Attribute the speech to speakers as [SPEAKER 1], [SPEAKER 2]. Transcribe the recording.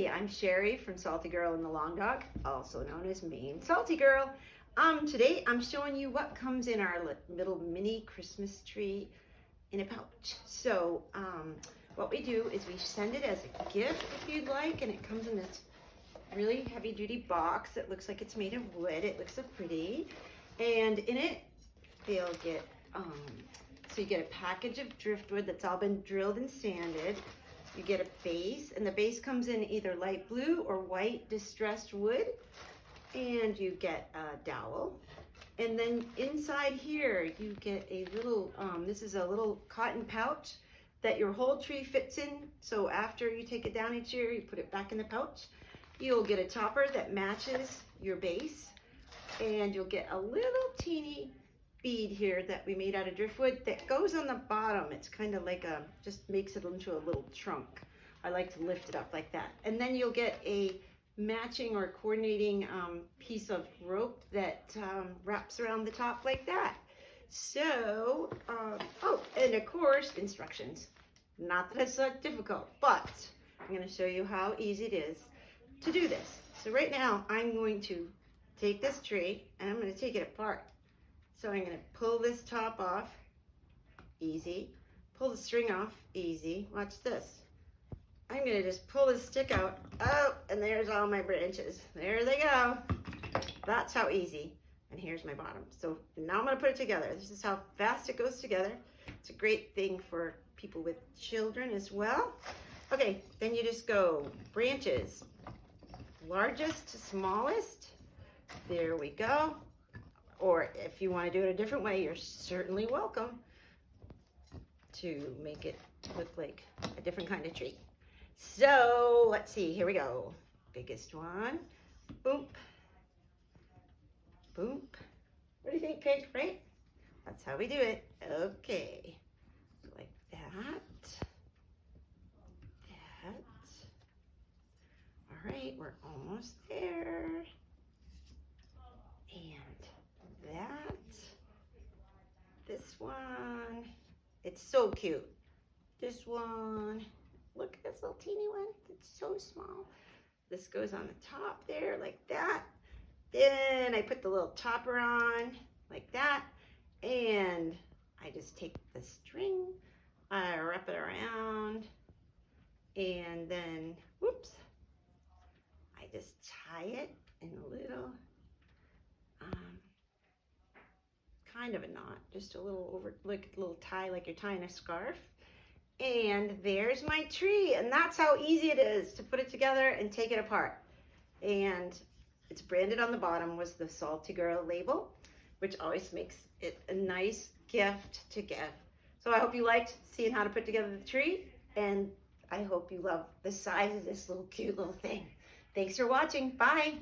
[SPEAKER 1] Hi, I'm Cherie from Salty Girl and the Long Dog, also known as Maine Salty Girl. Today I'm showing you what comes in our little mini Christmas tree in a pouch. So what we do is we send it as a gift if you'd like, and it comes in this really heavy duty box that looks like it's made of wood. It looks so pretty, and in it they'll get so you get a package of driftwood that's all been drilled and sanded. You get a base, and the base comes in either light blue or white distressed wood, and you get a dowel. And then inside here you get a little this is a little cotton pouch that your whole tree fits in. So after you take it down each year, you put it back in the pouch. You'll get a topper that matches your base, and you'll get a little teeny bead here that we made out of driftwood that goes on the bottom. It's kind of like just makes it into a little trunk. I like to lift it up like that. And then you'll get a matching or coordinating piece of rope that wraps around the top like that. So, oh, and of course, instructions. Not that it's that difficult, but I'm going to show you how easy it is to do this. So right now, I'm going to take this tree and I'm going to take it apart. So I'm going to pull this top off, easy. Pull the string off, easy. Watch this. I'm going to just pull this stick out. Oh, and there's all my branches. There they go. That's how easy. And here's my bottom. So now I'm going to put it together. This is how fast it goes together. It's a great thing for people with children as well. Okay, then you just go branches, largest to smallest. There we go. Or if you want to do it a different way, you're certainly welcome to make it look like a different kind of tree. So let's see, here we go. Biggest one, boom, boom. What do you think, Pig, right? That's how we do it. Okay, like that, that. All right, we're almost there. And that, this one, it's so cute. This one, look at this little teeny one, it's so small. This goes on the top there like that. Then I put the little topper on like that, and I just take the string, I wrap it around, and then, whoops, I just tie it in a little, kind of a knot, just a little over, like a little tie, like you're tying a scarf. And there's my tree, and that's how easy it is to put it together and take it apart. And it's branded on the bottom was the Salty Girl label, which always makes it a nice gift to give. So I hope you liked seeing how to put together the tree, and I hope you love the size of this little cute little thing. Thanks for watching. Bye.